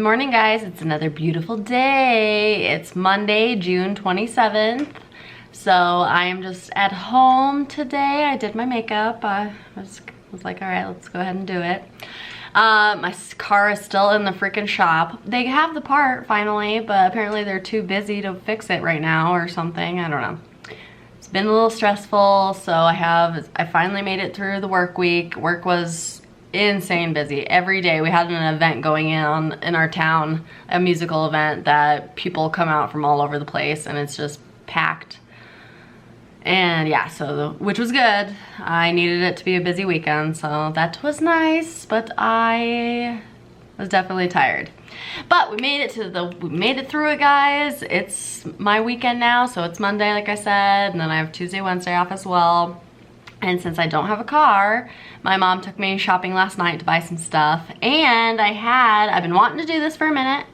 morning, guys. It's another beautiful day. It's Monday, June 27th. So I am just at home today. I did my makeup. I was like, all right, let's go ahead and do it. My car is still in the freaking shop. They have the part finally, but apparently they're too busy to fix it right now or something. I don't know. It's been a little stressful, so I finally made it through the work week. Work was insane busy. Every day we had an event going on in our town, a musical event that people come out from all over the place, and it's just packed. And yeah, which was good. I needed it to be a busy weekend, so that was nice, but I was definitely tired. But we made it through it, guys. It's my weekend now, so it's Monday, like I said, and then I have Tuesday, Wednesday off as well. And since I don't have a car, my mom took me shopping last night to buy some stuff. And I've been wanting to do this for a minute.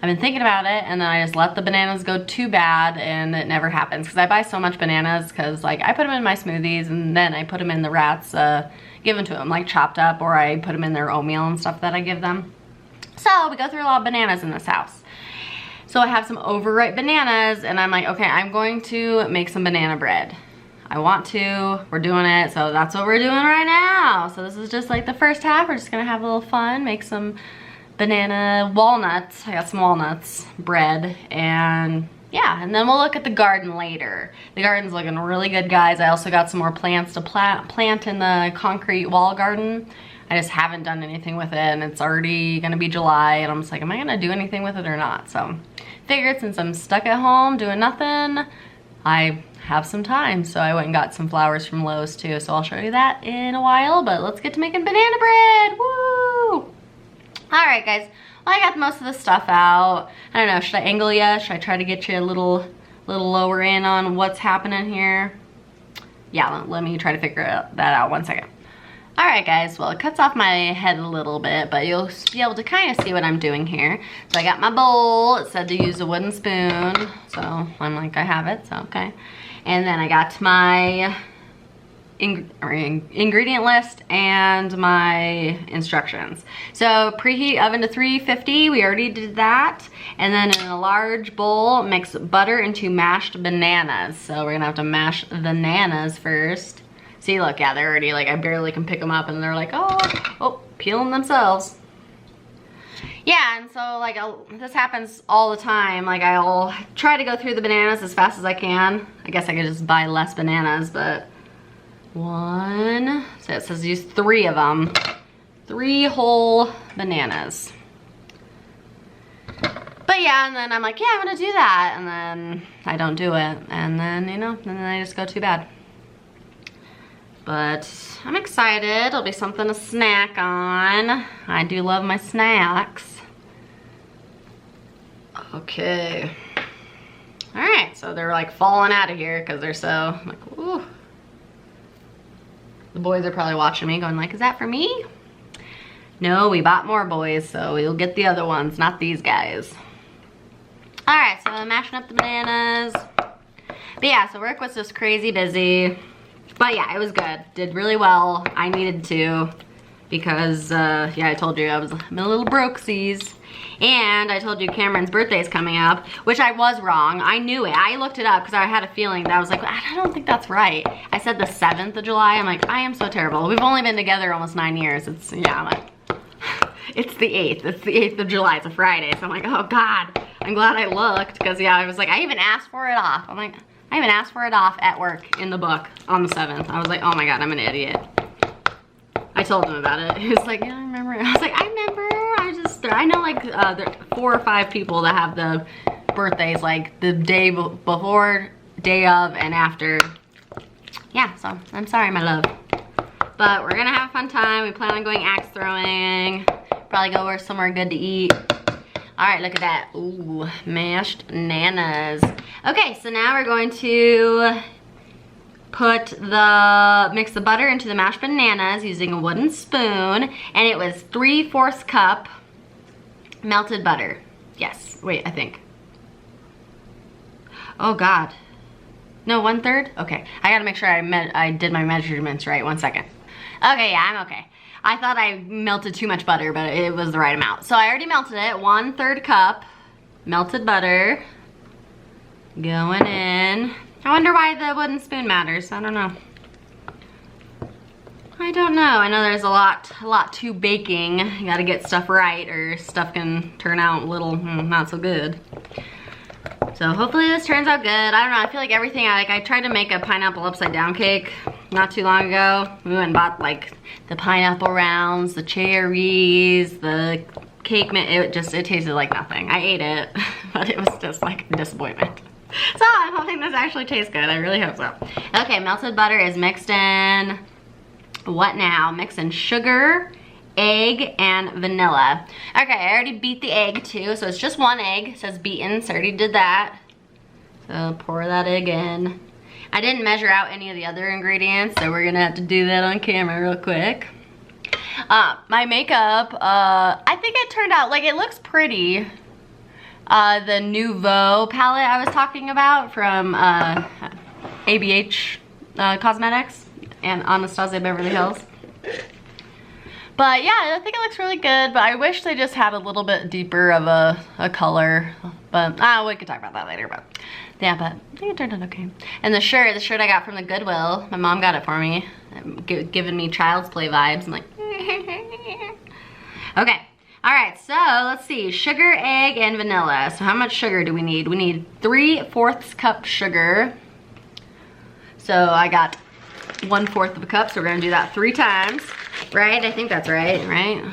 I've been thinking about it, and then I just let the bananas go too bad, and it never happens. Because I buy so much bananas, because like I put them in my smoothies, and then I put them in the rats, give them to them, like chopped up, or I put them in their oatmeal and stuff that I give them. So we go through a lot of bananas in this house. So I have some overripe bananas, and I'm like, okay, I'm going to make some banana bread. I want to, we're doing it, so that's what we're doing right now. So this is just like the first half. We're just gonna have a little fun, make some banana walnuts. I got some walnuts, bread, and yeah, and then we'll look at the garden later. The garden's looking really good, guys. I also got some more plants to plant in the concrete wall garden. I just haven't done anything with it, and it's already gonna be July, and I'm just like, am I gonna do anything with it or not? So figured since I'm stuck at home doing nothing, I have some time, so I went and got some flowers from Lowe's too, so I'll show you that in a while, but let's get to making banana bread. Woo! Alright, guys, well, I got most of the stuff out. I don't know, should I angle you? Should I try to get you a little lower in on what's happening here? Yeah, let me try to figure that out 1 second. Alright, guys, well, it cuts off my head a little bit, but you'll be able to kind of see what I'm doing here. So I got my bowl. It said to use a wooden spoon, so I'm like, I have it, so okay. And then I got my ingredient list and my instructions. So preheat oven to 350, we already did that. And then in a large bowl, mix butter into mashed bananas. So we're gonna have to mash the bananas first. See, look, yeah, they're already like, I barely can pick them up, and they're like, oh, peeling themselves. Yeah, and so like this happens all the time. Like I'll try to go through the bananas as fast as I can. I guess I could just buy less bananas, but so it says use 3 of them. 3 whole bananas. But yeah, and then I'm like, yeah, I'm gonna do that. And then I don't do it. And then, you know, and then I just go too bad. But I'm excited. It'll be something to snack on. I do love my snacks. Okay. All right, so they're like falling out of here because they're so like, ooh. The boys are probably watching me going like, is that for me? No, we bought more boys, so we'll get the other ones, not these guys. All right, so I'm mashing up the bananas. But yeah, so work was just crazy busy. But yeah, it was good. Did really well. I needed to because, yeah, I told you I'm a little brokesies. And I told you Cameron's birthday is coming up, which I was wrong. I knew it. I looked it up because I had a feeling that I was like, I don't think that's right. I said the 7th of July. I'm like, I am so terrible. We've only been together almost 9 years. Yeah, I'm like, it's the 8th. It's the 8th of July. It's a Friday. So I'm like, oh God. I'm glad I looked because, yeah, I was like, I even asked for it off. I'm like, I even asked for it off at work in the book on the 7th. I was like, oh my God, I'm an idiot. I told him about it. He was like, yeah, I remember. I was like, I remember. I know like there are 4 or 5 people that have the birthdays like the day before, day of, and after. Yeah, so I'm sorry, my love. But we're gonna have a fun time. We plan on going axe throwing. Probably go somewhere good to eat. All right, look at that. Ooh, mashed bananas. Okay, so now we're going to mix the butter into the mashed bananas using a wooden spoon, and it was 3/4 cup melted butter. Yes, wait, I think. Oh God. No, 1/3? Okay, I gotta make sure I did my measurements right. 1 second. Okay, yeah, I'm okay. I thought I melted too much butter, but it was the right amount. So I already melted it, 1/3 cup melted butter going in. I wonder why the wooden spoon matters. I don't know. I don't know. I know there's a lot to baking. You gotta get stuff right or stuff can turn out a little not so good. So hopefully this turns out good. I don't know, I feel like everything, I tried to make a pineapple upside down cake not too long ago. We went and bought like the pineapple rounds, the cherries, the cake mix. It tasted like nothing. I ate it, but it was just like a disappointment. So I'm hoping this actually tastes good. I really hope so. Okay, melted butter is mixed in. What now? Mix in sugar, egg, and vanilla. Okay, I already beat the egg too, so it's just 1 egg. It says beaten, so I already did that. So pour that egg in. I didn't measure out any of the other ingredients, so we're gonna have to do that on camera real quick. My makeup, I think it turned out, like, it looks pretty. The Nouveau palette I was talking about from ABH Cosmetics and Anastasia Beverly Hills. But yeah, I think it looks really good, but I wish they just had a little bit deeper of a color. But we could talk about that later, but yeah, but I think it turned out okay. And the shirt I got from the Goodwill, my mom got it for me, giving me Child's Play vibes. I'm like, okay. All right, so let's see, sugar, egg, and vanilla. So how much sugar do we need? We need 3/4 cup sugar. So I got 1/4 of a cup, so we're gonna do that 3 times, right? I think that's right, right?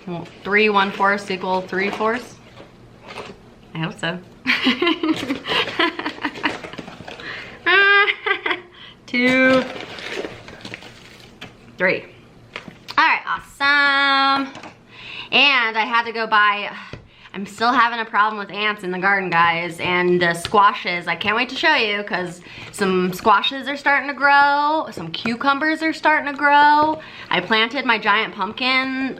Well, 3 1/4 equal 3/4. I hope so. 2, 3. All right, awesome. And I had to go buy, I'm still having a problem with ants in the garden, guys, and the squashes. I can't wait to show you because some squashes are starting to grow, some cucumbers are starting to grow. I planted my giant pumpkin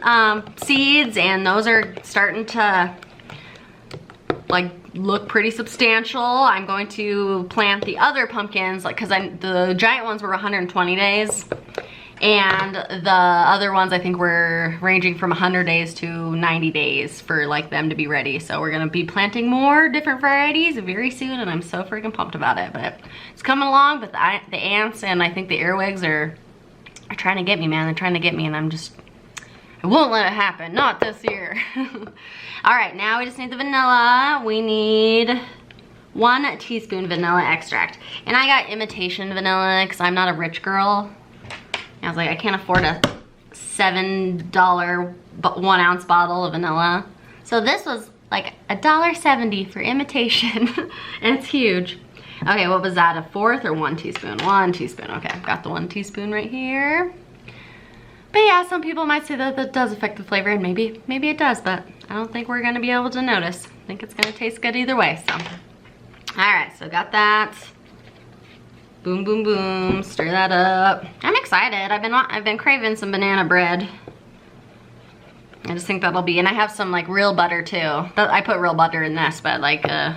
seeds, and those are starting to like look pretty substantial. I'm going to plant the other pumpkins, like, because the giant ones were 120 days. And the other ones I think were ranging from 100 days to 90 days for like them to be ready. So we're gonna be planting more different varieties very soon, and I'm so freaking pumped about it. But it's coming along, but the ants and I think the earwigs are trying to get me, man. They're trying to get me, and I won't let it happen, not this year. All right, now we just need the vanilla. We need 1 teaspoon vanilla extract. And I got imitation vanilla because I'm not a rich girl. I was like, I can't afford a $7 1 ounce bottle of vanilla. So this was like $1.70 for imitation, and it's huge. Okay, what was that, 1/4 or 1 teaspoon? 1 teaspoon, okay, I've got the 1 teaspoon right here. But yeah, some people might say that does affect the flavor, and maybe it does, but I don't think we're gonna be able to notice. I think it's gonna taste good either way, so. All right, so got that. Boom, boom, boom, stir that up. I'm excited. I've been craving some banana bread. I just think that'll be, and I have some like real butter too. I put real butter in this, but like I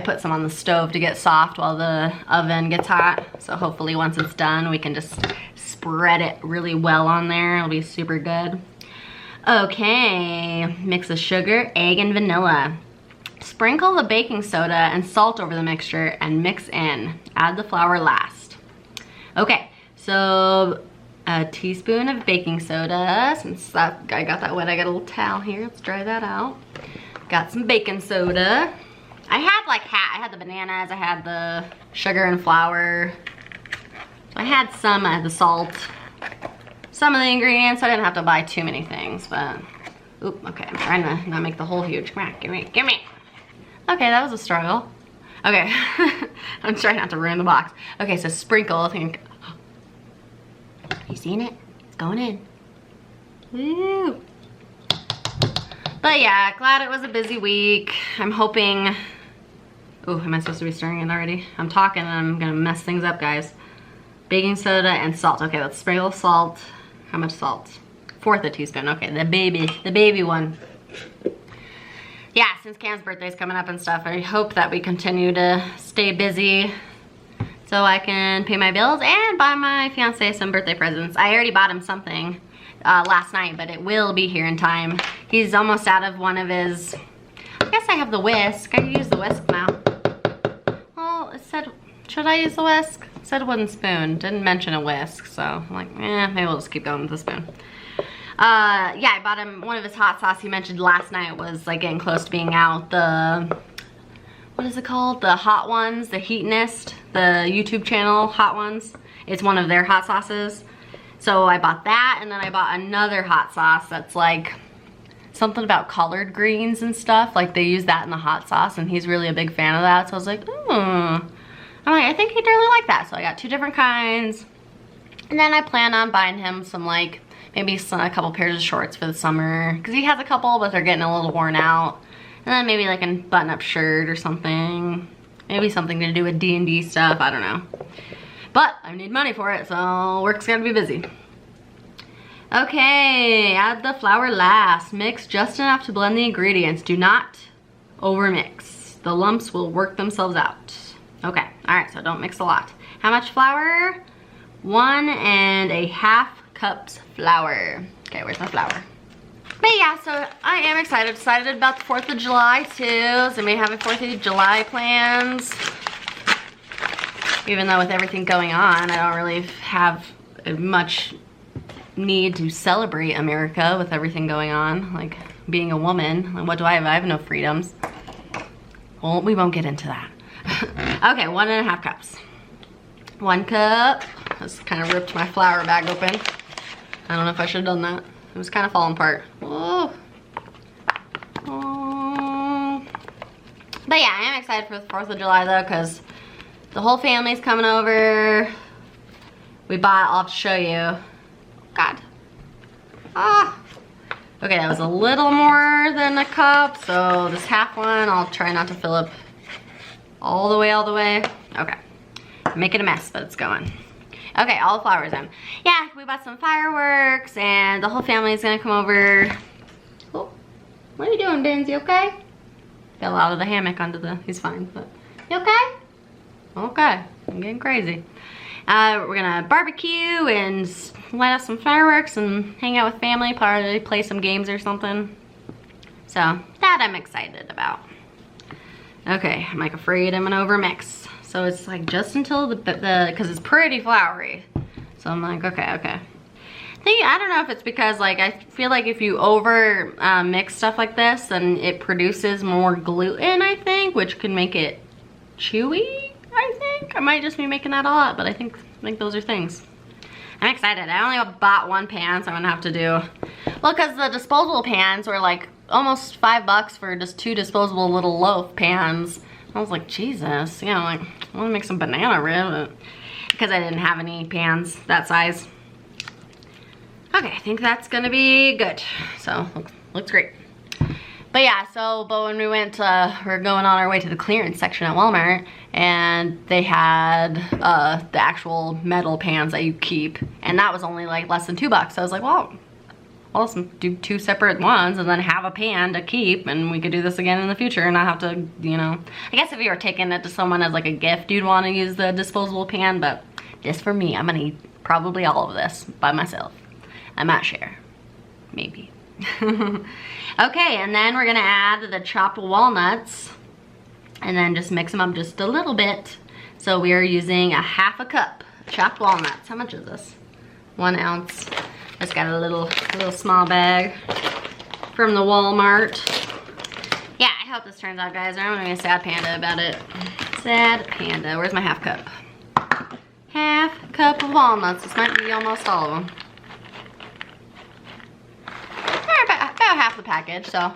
put some on the stove to get soft while the oven gets hot. So hopefully once it's done, we can just spread it really well on there. It'll be super good. Okay, mix the sugar, egg, and vanilla. Sprinkle the baking soda and salt over the mixture and mix in. Add the flour last. Okay, so a teaspoon of baking soda. Since I got that wet, I got a little towel here. Let's dry that out. Got some baking soda. I had the bananas, I had the sugar and flour. So I had some of the salt. Some of the ingredients. I didn't have to buy too many things, but oop, okay, I'm trying to not make the hole huge. Come on, give me. Okay, that was a struggle. Okay, I'm trying not to ruin the box. Okay, so sprinkle, I think. You seen it? It's going in. Woo! But yeah, glad it was a busy week. I'm hoping, oh, am I supposed to be stirring it already? I'm talking and I'm gonna mess things up, guys. Baking soda and salt. Okay, let's sprinkle salt. How much salt? 1/4 teaspoon, okay, the baby one. Yeah, since Cam's birthday's coming up and stuff, I hope that we continue to stay busy. so I can pay my bills and buy my fiance some birthday presents. I already bought him something last night, but it will be here in time. He's almost out of one of his, I guess I have the whisk. I use the whisk now. Well, it said, should I use the whisk? It said wooden spoon, didn't mention a whisk, so I'm like, maybe we'll just keep going with the spoon. Yeah, I bought him one of his hot sauce he mentioned last night was like getting close to being out. The, what is it called? The Hot Ones, the Heatonist, the YouTube channel Hot Ones. It's one of their hot sauces. So I bought that, and then I bought another hot sauce that's like something about collard greens and stuff. Like they use that in the hot sauce, and he's really a big fan of that. So I was like, I'm like, I think he'd really like that. So I got 2 different kinds. And then I plan on buying him some like, maybe a couple pairs of shorts for the summer. Because he has a couple, but they're getting a little worn out. And then maybe like a button-up shirt or something. Maybe something to do with D&D stuff, I don't know. But I need money for it, so work's gotta be busy. Okay, add the flour last. Mix just enough to blend the ingredients. Do not overmix. The lumps will work themselves out. Okay, all right, so don't mix a lot. How much flour? 1.5 cups flour. Okay, where's my flour? But yeah, so I am excited about the 4th of July too. So we have a 4th of July plans. Even though with everything going on, I don't really have much need to celebrate America with everything going on. Like being a woman, like what do I have? I have no freedoms. Well, we won't get into that. Okay, 1.5 cups. 1 cup. Just kind of ripped my flour bag open. I don't know if I should have done that. It was kind of falling apart. Whoa. Oh. But yeah, I am excited for the 4th of July though, because the whole family's coming over. We bought, I'll have to show you. God. Ah. Okay, that was a little more than a cup, so this half one, I'll try not to fill up all the way. Okay. Make it a mess, but it's going. Okay, all the flour's in. Yeah, we bought some fireworks, and the whole family is gonna come over. Oh, what are you doing, Benz? You okay? Fell out of the hammock onto the, he's fine, but you okay? Okay, I'm getting crazy. We're gonna barbecue and light up some fireworks and hang out with family, probably play some games or something. So that I'm excited about. Okay, I'm like afraid I'm gonna overmix. So it's like just until because it's pretty floury. So I'm like, okay. I don't know if it's because like, I feel like if you over mix stuff like this, then it produces more gluten, I think, which can make it chewy, I think. I might just be making that a lot, but I think those are things. I'm excited. I only bought 1 pan, so I'm gonna have to do, well, because the disposable pans were like almost $5 for just 2 disposable little loaf pans. I was like, Jesus, you know, like, I want to make some banana bread, because I didn't have any pans that size. Okay, I think that's gonna be good. So, looks great. But yeah, but when we went, we're going on our way to the clearance section at Walmart, and they had the actual metal pans that you keep, and that was only like less than $2. So I was like, well, I'll just do 2 separate ones and then have a pan to keep, and we could do this again in the future and not have to, you know. I guess if you were taking it to someone as like a gift, you'd want to use the disposable pan, but just for me, I'm gonna eat probably all of this by myself. I might share, maybe. Okay, and then we're gonna add the chopped walnuts and then just mix them up just a little bit. So we are using 1/2 cup chopped walnuts. How much is this? 1 ounce. Just got a little small bag from the Walmart. Yeah, I hope this turns out, guys. I'm gonna be a sad panda about it. Sad panda. Where's my 1/2 cup? 1/2 cup of walnuts. This might be almost all of them. About half the package, so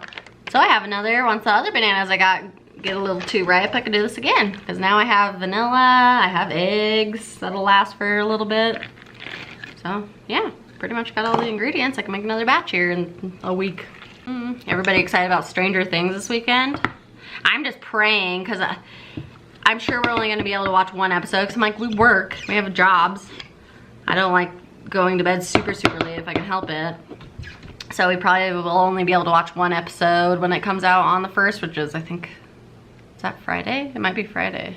I have another. Once the other bananas I got get a little too ripe, I could do this again, because now I have vanilla, I have eggs that'll last for a little bit. So yeah, pretty much got all the ingredients. I can make another batch here in a week. Everybody excited about Stranger Things this weekend? I'm just praying, because I'm sure we're only going to be able to watch 1 episode, because I'm like, we work, we have jobs. I don't like going to bed super late if I can help it. So we probably will only be able to watch 1 episode when it comes out on the 1st, which is, I think, is that Friday? It might be Friday.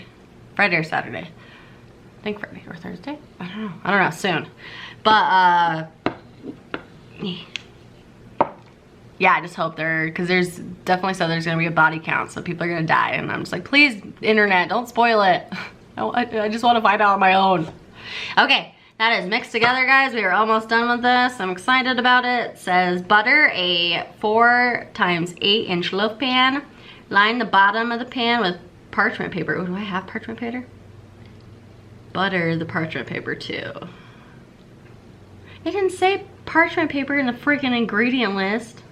Friday or Saturday. I think Friday or Thursday. I don't know, soon. But yeah, I just hope because there's definitely said there's gonna be a body count, so people are gonna die, and I'm just like, please, internet, don't spoil it. I just want to find out on my own. Okay, that is mixed together, guys. We are almost done with this. I'm excited about it. It says butter a 4 x 8 inch loaf pan. Line the bottom of the pan with parchment paper. Oh, do I have parchment paper? Butter the parchment paper too. It didn't say parchment paper in the freaking ingredient list.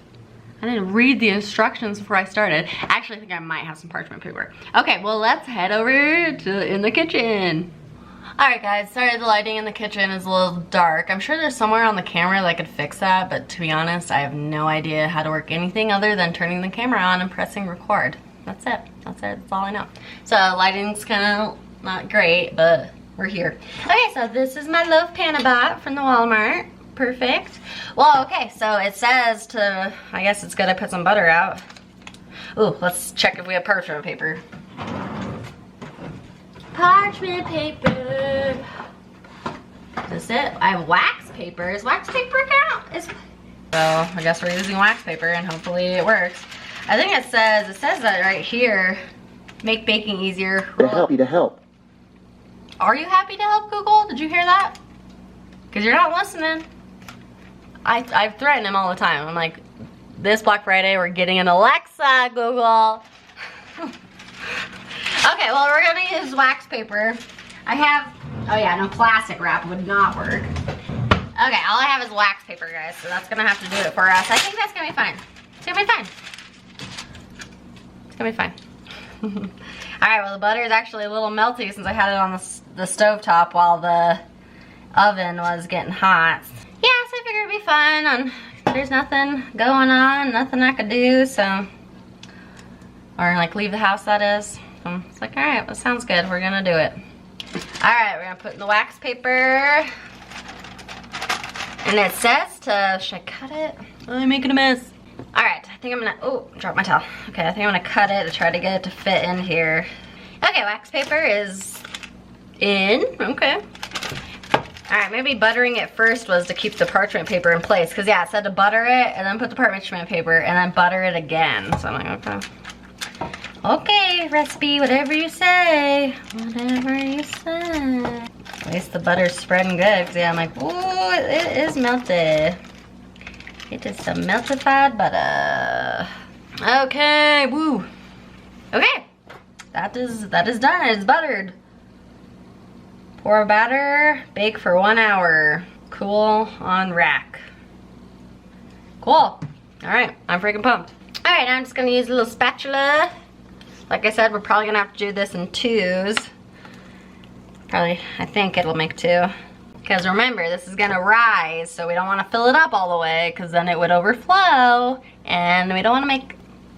I didn't read the instructions before I started. Actually, I think I might have some parchment paper. Okay, well, let's head over to in the kitchen. All right, guys, sorry the lighting in the kitchen is a little dark. I'm sure there's somewhere on the camera that could fix that, but to be honest, I have no idea how to work anything other than turning the camera on and pressing record. That's it. That's all I know. So lighting's kind of not great, but we're here. Okay, so this is my loaf pan I bought from the Walmart. Perfect. Well, okay, so it says to, I guess it's good I put some butter out. Ooh, let's check if we have parchment paper. Parchment paper. Is this it? I have wax paper. Is wax paper count? So I guess we're using wax paper and hopefully it works. I think it says that right here. Make baking easier. They're happy to help. Are you happy to help, Google? Did you hear that? Because you're not listening. I threaten him all the time. I'm like, this Black Friday, we're getting an Alexa, Google. Okay, well, we're gonna use wax paper. I have, oh yeah, no, plastic wrap would not work. Okay, all I have is wax paper, guys, so that's gonna have to do it for us. I think that's gonna be fine. It's gonna be fine. It's gonna be fine. All right, well, the butter is actually a little melty since I had it on the stove top while the oven was getting hot. Yeah, so I figured it'd be fun. And there's nothing going on, nothing I could do, so, or like leave the house, that is. So it's like, all right, that sounds good. We're gonna do it. All right, we're gonna put in the wax paper. And it says to, should I cut it? I'm making a mess. All right, I think I'm gonna, oh, drop my towel. Okay, I think I'm gonna cut it to try to get it to fit in here. Okay, wax paper is in, okay. All right, maybe buttering it first was to keep the parchment paper in place, because yeah, it said to butter it and then put the parchment paper and then butter it again. So I'm like, okay. Okay, recipe, whatever you say. Whatever you say. At least the butter's spreading good, because yeah, I'm like, ooh, it is melted. It is some meltified butter. Okay, woo. Okay, that is done, it's buttered. Pour batter, bake for 1 hour. Cool on rack. Cool. All right, I'm freaking pumped. All right, now I'm just gonna use a little spatula. Like I said, we're probably gonna have to do this in 2s. Probably, I think it'll make 2. Because remember, this is gonna rise, so we don't wanna fill it up all the way, because then it would overflow, and we don't wanna make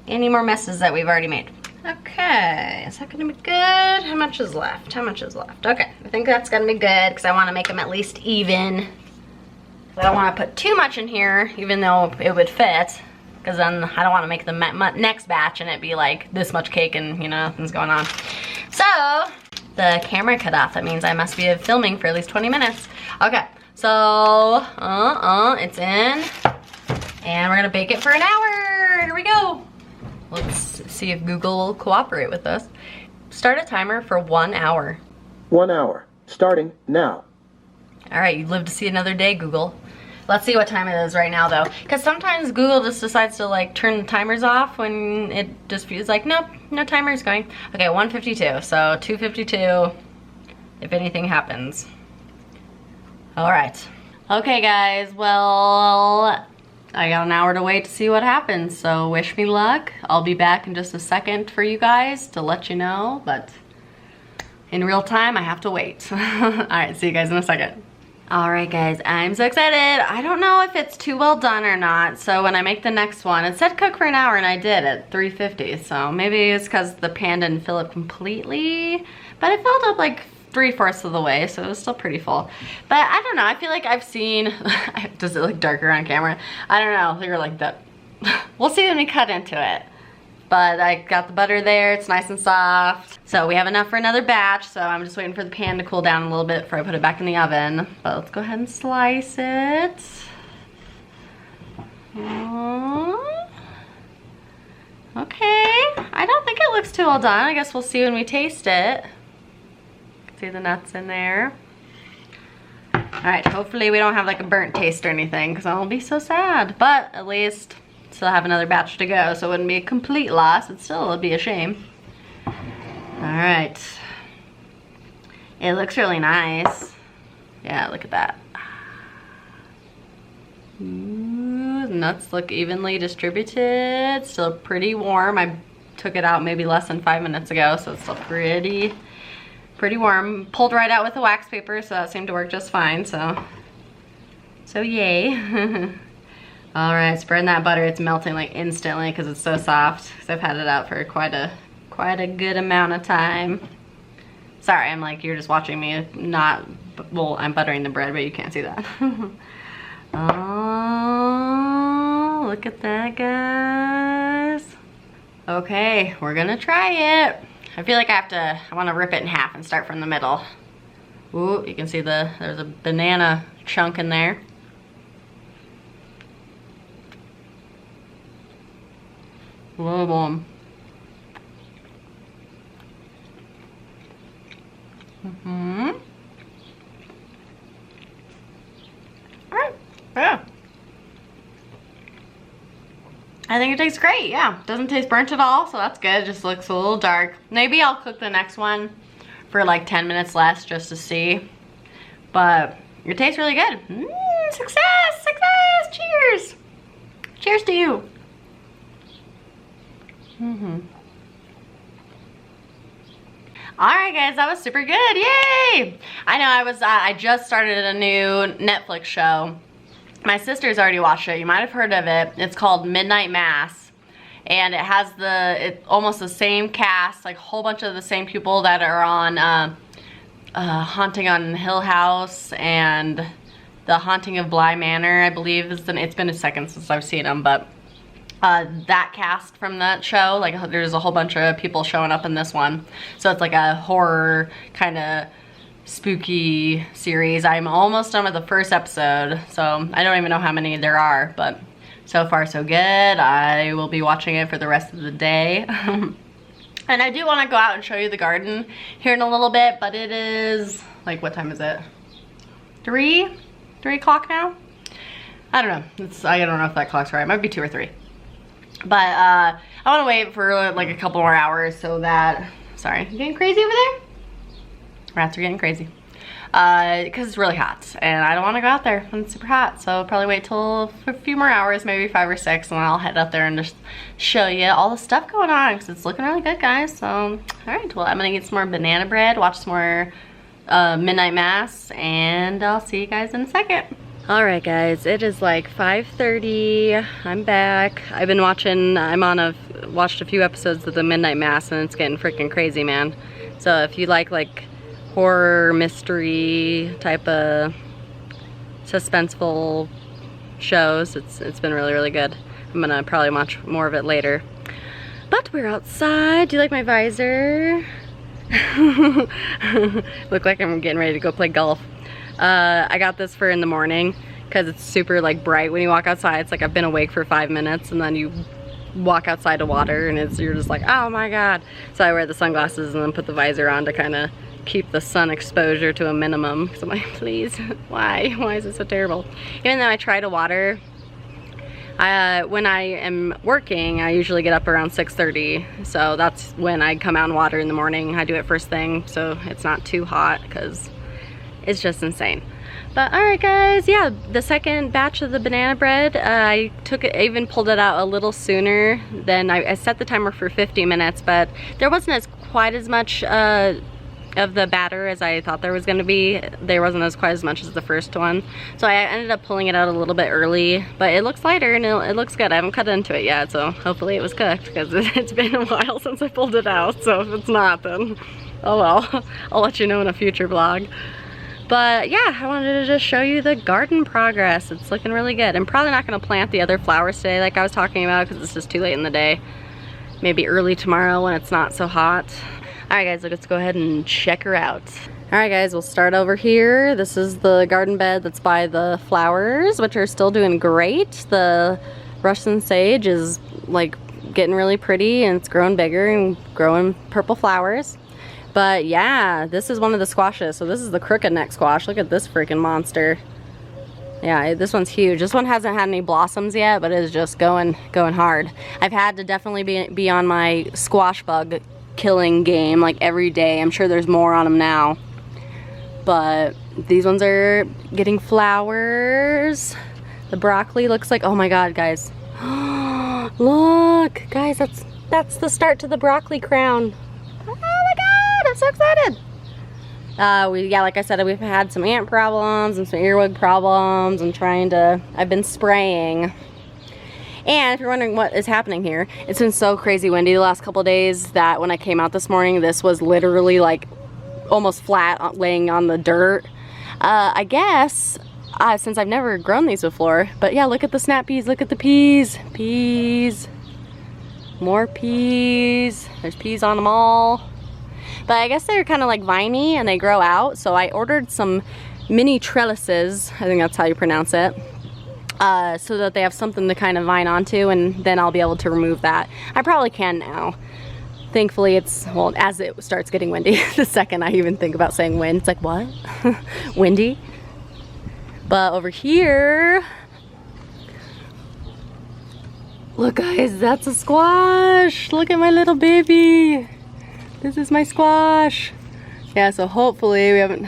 any more messes that we've already made. Okay, is that gonna be good? How much is left? How much is left? Okay, I think that's gonna be good because I wanna make them at least even. I don't wanna put too much in here, even though it would fit, because then I don't wanna make the next batch and it be like this much cake and you know, nothing's going on. So, the camera cut off. That means I must be filming for at least 20 minutes. Okay, so, it's in. And we're gonna bake it for an hour. Here we go. Let's see if Google will cooperate with us. Start a timer for 1 hour. 1 hour, starting now. All right, you live to see another day, Google. Let's see what time it is right now, though. Because sometimes Google just decides to like turn the timers off when it just feels like, nope, no timer's going. Okay, 1:52, so 2:52 if anything happens. All right. Okay, guys, well, I got an hour to wait to see what happens, so wish me luck. I'll be back in just a second for you guys to let you know, but in real time, I have to wait. All right, see you guys in a second. All right, guys, I'm so excited. I don't know if it's too well done or not, so when I make the next one, it said cook for an hour, and I did at 350, so maybe it's because the pan didn't fill up completely, but it filled up like 3/4 of the way, so it was still pretty full. But I don't know, I feel like I've seen, does it look darker on camera? I don't know, they're like that. We'll see when we cut into it. but I got the butter there. It's nice and soft. So we have enough for another batch, so I'm just waiting for the pan to cool down a little bit before I put it back in the oven. But let's go ahead and slice it. Okay, I don't think it looks too well done. I guess we'll see when we taste it. See the nuts in there. All right, hopefully we don't have like a burnt taste or anything, because I'll be so sad. But at least still have another batch to go, so it wouldn't be a complete loss. It still would be a shame. All right. It looks really nice. Yeah, look at that. Ooh, the nuts look evenly distributed. Still pretty warm. I took it out maybe less than 5 minutes ago, so it's still pretty warm. Pulled right out with the wax paper, so that seemed to work just fine. So yay. All right, spreading that butter. It's melting like instantly because it's so soft. Because I've had it out for quite a good amount of time. Sorry, I'm like, you're just watching me. Well, I'm buttering the bread, but you can't see that. Oh, look at that, guys. Okay, we're gonna try it. I feel like I want to rip it in half and start from the middle. Ooh, you can see there's a banana chunk in there. Whoa, boom. Alright, yeah. I think it tastes great, yeah. Doesn't taste burnt at all, so that's good. It just looks a little dark. Maybe I'll cook the next one for like 10 minutes less just to see. But it tastes really good. Success, success, cheers. Cheers to you. Alright guys, that was super good, yay! I know I just started a new Netflix show. My sister's already watched it. You might have heard of it. It's called Midnight Mass. And it has almost the same cast, like a whole bunch of the same people that are on Haunting on Hill House and The Haunting of Bly Manor, I believe. It's been a second since I've seen them, but that cast from that show, like there's a whole bunch of people showing up in this one. So it's like a horror kind of spooky series. I'm almost done with the first episode, so I don't even know how many there are, but so far so good. I will be watching it for the rest of the day. And I do want to go out and show you the garden here in a little bit, but it is, like, what time is it? 3 o'clock now? I don't know. I don't know if that clock's right. It might be 2 or 3. But I want to wait for like a couple more hours so that, sorry, you getting crazy over there? Rats are getting crazy. Because it's really hot and I don't want to go out there when it's super hot. So I'll probably wait till a few more hours, maybe 5 or 6, and then I'll head out there and just show you all the stuff going on because it's looking really good, guys. So, all right, well, I'm going to eat some more banana bread, watch some more Midnight Mass, and I'll see you guys in a second. All right, guys, it is like 5:30. I'm back. I've been watching, watched a few episodes of the Midnight Mass, and it's getting freaking crazy, man. So if you like horror, mystery type of suspenseful shows, it's been really, really good. I'm gonna probably watch more of it later. But we're outside. Do you like my visor? Look like I'm getting ready to go play golf. I got this for in the morning because it's super bright when you walk outside. It's like I've been awake for 5 minutes and then you walk outside to water and you're just like, oh my god. So I wear the sunglasses and then put the visor on to kind of keep the sun exposure to a minimum. So I'm like, please, why is it so terrible? Even though I try to water, when I am working, I usually get up around 6:30, so that's when I come out and water in the morning. I do it first thing so it's not too hot because it's just insane. But alright guys, yeah, the second batch of the banana bread, I even pulled it out a little sooner than I set the timer for 50 minutes, but there wasn't quite as much of the batter as I thought there was going to be. There wasn't quite as much as the first one, so I ended up pulling it out a little bit early, but it looks lighter and it looks good. I haven't cut into it yet, so hopefully it was cooked because it's been a while since I pulled it out, so if it's not, then oh well. I'll let you know in a future vlog. But yeah, I wanted to just show you the garden progress. It's looking really good. I'm probably not going to plant the other flowers today like I was talking about because it's just too late in the day. maybe early tomorrow when it's not so hot. All right guys, let's go ahead and check her out. All right guys, we'll start over here. This is the garden bed that's by the flowers, which are still doing great. The Russian sage is like getting really pretty and it's growing bigger and growing purple flowers. But yeah, this is one of the squashes. So this is the crooked neck squash. Look at this freaking monster. Yeah, this one's huge. This one hasn't had any blossoms yet, but it is just going hard. I've had to definitely be on my squash bug killing game like every day. I'm sure there's more on them now. But these ones are getting flowers. The broccoli looks like, oh my god, guys. Look, guys, that's the start to the broccoli crown. Oh my god, I'm so excited. Yeah, like I said, we've had some ant problems and some earwig problems. I've been spraying. And if you're wondering what is happening here, it's been so crazy windy the last couple days that when I came out this morning, this was literally like almost flat laying on the dirt. I guess, since I've never grown these before, but yeah, look at the snap peas, look at the peas. Peas. More peas. There's peas on them all. But I guess they're kind of like viney and they grow out. So I ordered some mini trellises, I think that's how you pronounce it, so that they have something to kind of vine onto, and then I'll be able to remove that. I probably can now. Thankfully it's, well, as it starts getting windy, the second I even think about saying wind, it's like, what? Windy? But over here, look guys, that's a squash. Look at my little baby. This is my squash. Yeah, so hopefully you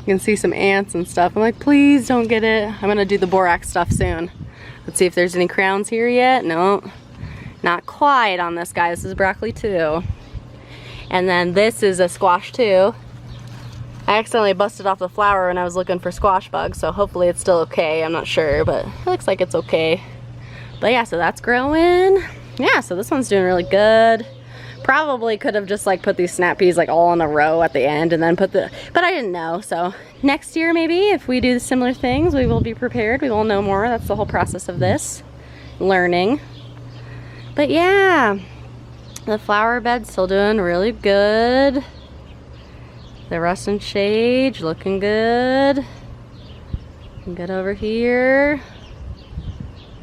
can see some ants and stuff. I'm like, please don't get it. I'm gonna do the borax stuff soon. Let's see if there's any crowns here yet. No, not quite on this guy. This is broccoli too. And then this is a squash too. I accidentally busted off the flower when I was looking for squash bugs, so hopefully it's still okay. I'm not sure, but it looks like it's okay. But yeah, so that's growing. Yeah, so this one's doing really good. Probably could have just like put these snap peas like all in a row at the end and then but I didn't know. So next year maybe if we do similar things, we will be prepared. We will know more. That's the whole process of this, learning. But yeah, the flower bed's still doing really good. The Russian sage looking good. Good over here.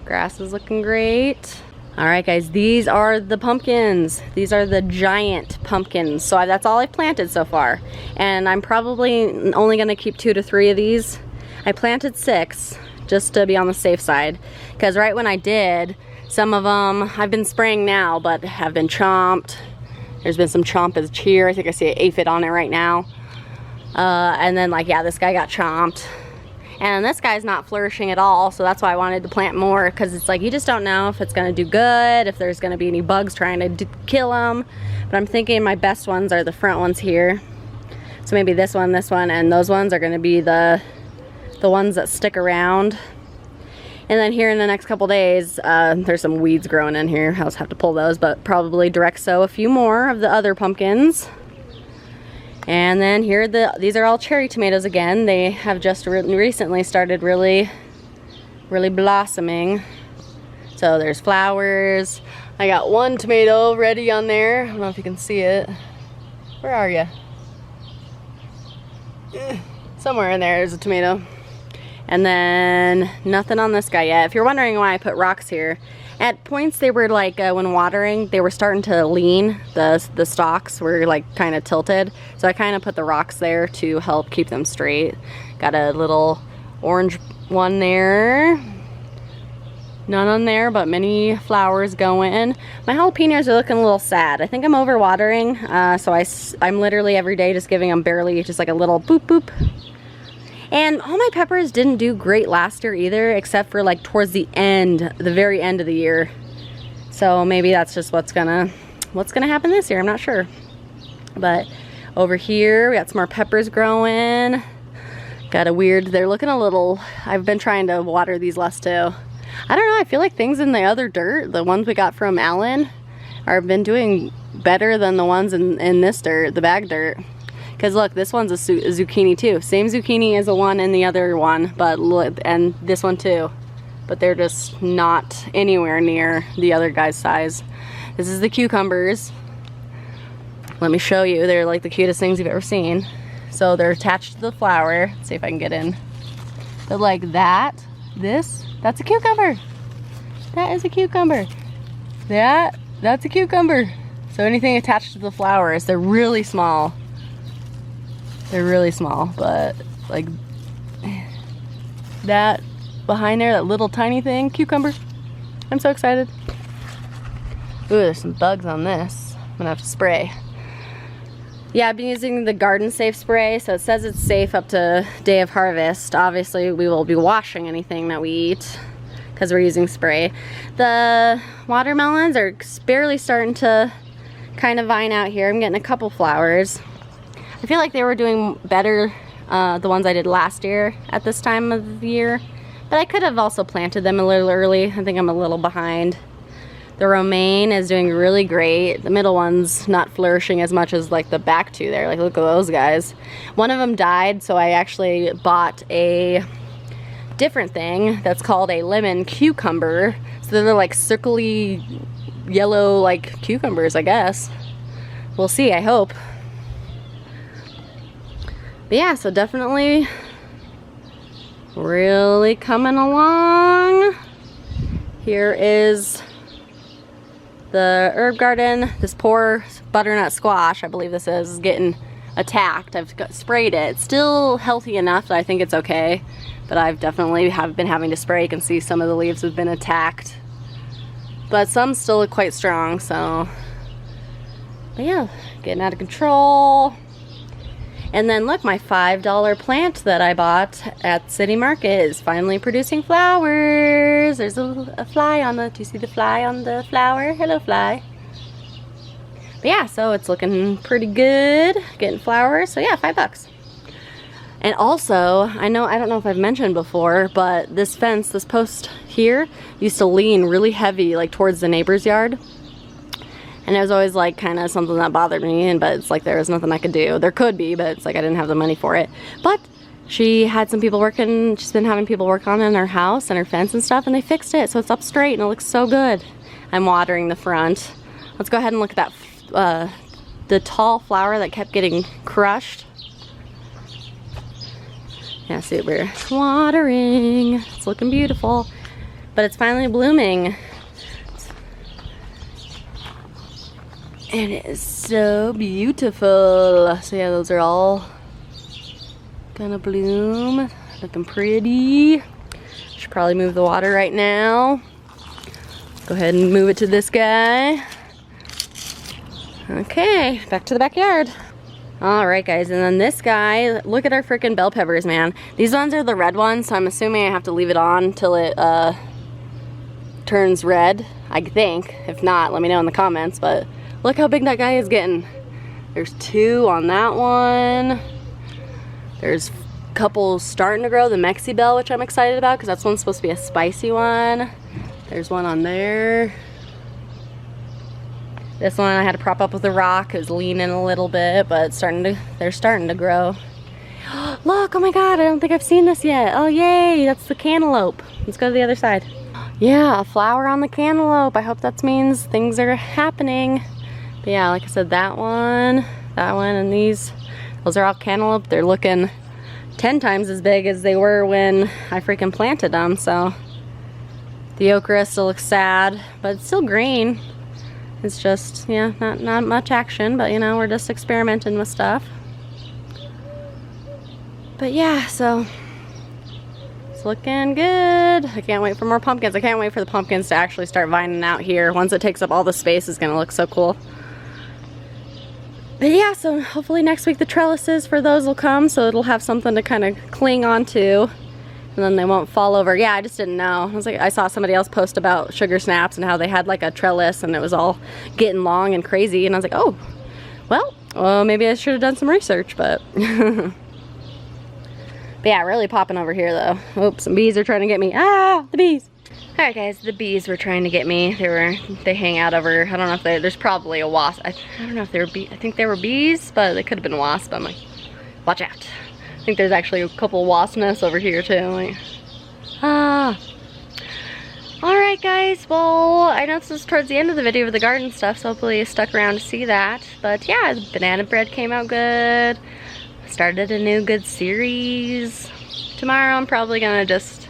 Grass is looking great. All right guys, these are the pumpkins. These are the giant pumpkins. So that's all I've planted so far. And I'm probably only gonna keep 2 to 3 of these. I planted 6 just to be on the safe side. Because right when I did, some of them, I've been spraying now, but have been chomped. There's been some chompage here. I think I see an aphid on it right now. And then like, yeah, this guy got chomped. And this guy's not flourishing at all, so that's why I wanted to plant more, because it's like you just don't know if it's gonna do good, if there's gonna be any bugs trying to kill them. But I'm thinking my best ones are the front ones here. So maybe this one, and those ones are gonna be the ones that stick around. And then here in the next couple days, there's some weeds growing in here. I'll just have to pull those, but probably direct sow a few more of the other pumpkins. And then here, these are all cherry tomatoes again. They have just recently started really blossoming. So there's flowers. I got one tomato ready on there. I don't know if you can see it. Where are you? Somewhere in there is a tomato. And then nothing on this guy yet. If you're wondering why I put rocks here, at points they were like, when watering, they were starting to lean. The stalks were like kind of tilted. So I kind of put the rocks there to help keep them straight. Got a little orange one there. None on there, but many flowers going. My jalapenos are looking a little sad. I think I'm over watering. So I'm literally every day just giving them barely just like a little boop boop. And all my peppers didn't do great last year either, except for like towards the end, the very end of the year. So maybe that's just what's gonna happen this year, I'm not sure. But over here, we got some more peppers growing. Got a weird, they're looking a little, I've been trying to water these less too. I don't know, I feel like things in the other dirt, the ones we got from Alan, have been doing better than the ones in this dirt, the bag dirt. Because look, this one's a zucchini too. Same zucchini as the one in the other one, but look, and this one too. But they're just not anywhere near the other guy's size. This is the cucumbers. Let me show you. They're like the cutest things you've ever seen. So they're attached to the flower. Let's see if I can get in. But like that, that's a cucumber. That is a cucumber. That's a cucumber. So anything attached to the flowers, they're really small. They're really small, but like that behind there, that little tiny thing, cucumber. I'm so excited. Ooh, there's some bugs on this. I'm gonna have to spray. Yeah, I've been using the Garden Safe spray, so it says it's safe up to day of harvest. Obviously, we will be washing anything that we eat because we're using spray. The watermelons are barely starting to kind of vine out here. I'm getting a couple flowers. I feel like they were doing better, the ones I did last year at this time of the year, but I could have also planted them a little early. I think I'm a little behind. The romaine is doing really great. The middle one's not flourishing as much as like the back two there. Like, look at those guys. One of them died, so I actually bought a different thing that's called a lemon cucumber. So they're like circly yellow like cucumbers, I guess. We'll see, I hope. But yeah, so definitely really coming along. Here is the herb garden. This poor butternut squash, I believe this is getting attacked. I've sprayed it. It's still healthy enough that I think it's okay, but I've definitely been having to spray. You can see some of the leaves have been attacked, but some still look quite strong. So, but yeah, getting out of control. And then look, my $5 plant that I bought at City Market is finally producing flowers. There's a fly on the, do you see the fly on the flower? Hello, fly. But yeah, so it's looking pretty good, getting flowers. So yeah, $5. And also, I don't know if I've mentioned before, but this fence, this post here, used to lean really heavy, like towards the neighbor's yard. And it was always like kind of something that bothered me, but it's like there was nothing I could do. There could be, but it's like I didn't have the money for it. But she had some people working, she's been having people work on it in her house and her fence and stuff, and they fixed it. So it's up straight and it looks so good. I'm watering the front. Let's go ahead and look at that, the tall flower that kept getting crushed. Yeah, see, we're watering. It's looking beautiful, but it's finally blooming. And it is so beautiful. So yeah, those are all gonna bloom. Looking pretty. Should probably move the water right now. Go ahead and move it to this guy. Okay, back to the backyard. All right, guys, and then this guy, look at our freaking bell peppers, man. These ones are the red ones, so I'm assuming I have to leave it on till it turns red, I think. If not, let me know in the comments, but look how big that guy is getting. There's 2 on that one. There's a couple starting to grow. The Mexi Bell, which I'm excited about because that's one's supposed to be a spicy one. There's one on there. This one I had to prop up with a rock. It was leaning a little bit, but it's they're starting to grow. Look, oh my God, I don't think I've seen this yet. Oh yay, that's the cantaloupe. Let's go to the other side. Yeah, a flower on the cantaloupe. I hope that means things are happening. But yeah, like I said, that one, and those are all cantaloupe. They're looking 10 times as big as they were when I freaking planted them. So the okra still looks sad, but it's still green. It's just, yeah, not much action, but you know, we're just experimenting with stuff. But yeah, so it's looking good. I can't wait for more pumpkins. I can't wait for the pumpkins to actually start vining out here. Once it takes up all the space, it's gonna look so cool. But yeah, so hopefully next week the trellises for those will come, so it'll have something to kind of cling onto, and then they won't fall over. Yeah, I just didn't know. I was like, I saw somebody else post about sugar snaps and how they had like a trellis and it was all getting long and crazy, and I was like, oh, well, maybe I should have done some research, but but yeah, really popping over here though. Oops, some bees are trying to get me. Ah, the bees. All right, guys, the bees were trying to get me. They hang out over, I don't know if there's probably a wasp. I don't know if they were bees. I think they were bees, but they could have been wasps. I'm like, watch out. I think there's actually a couple wasp nests over here too. Like, ah. All right, guys, well, I know this is towards the end of the video with the garden stuff, so hopefully you stuck around to see that. But yeah, the banana bread came out good. Started a new good series. Tomorrow I'm probably gonna just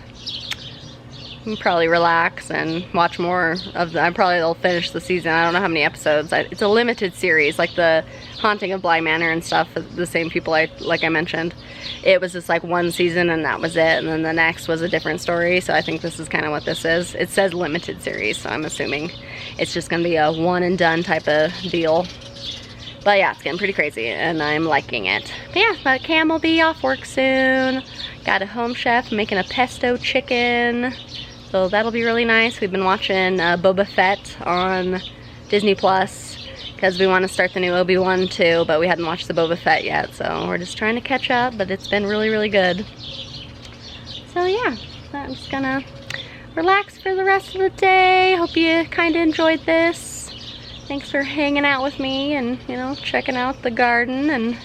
relax and watch more of the, I'll finish the season. I don't know how many episodes. It's a limited series, like the Haunting of Bly Manor and stuff, the same people like I mentioned. It was just like one season and that was it, and then the next was a different story, so I think this is kind of what this is. It says limited series, so I'm assuming it's just gonna be a one and done type of deal. But yeah, it's getting pretty crazy and I'm liking it. But yeah, but Cam will be off work soon. Got a home chef making a pesto chicken, so that'll be really nice. We've been watching Boba Fett on Disney Plus because we want to start the new Obi-Wan too, but we hadn't watched the Boba Fett yet, so we're just trying to catch up, but it's been really, really good. So yeah, I'm just gonna relax for the rest of the day. Hope you kind of enjoyed this. Thanks for hanging out with me and, you know, checking out the garden and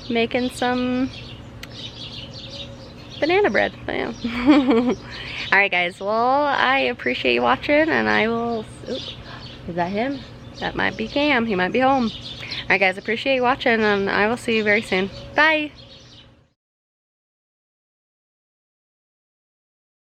making some banana bread. But yeah. Alright guys, well, I appreciate you watching, and I will... Oops, is that him? That might be Cam. He might be home. Alright guys, appreciate you watching, and I will see you very soon. Bye!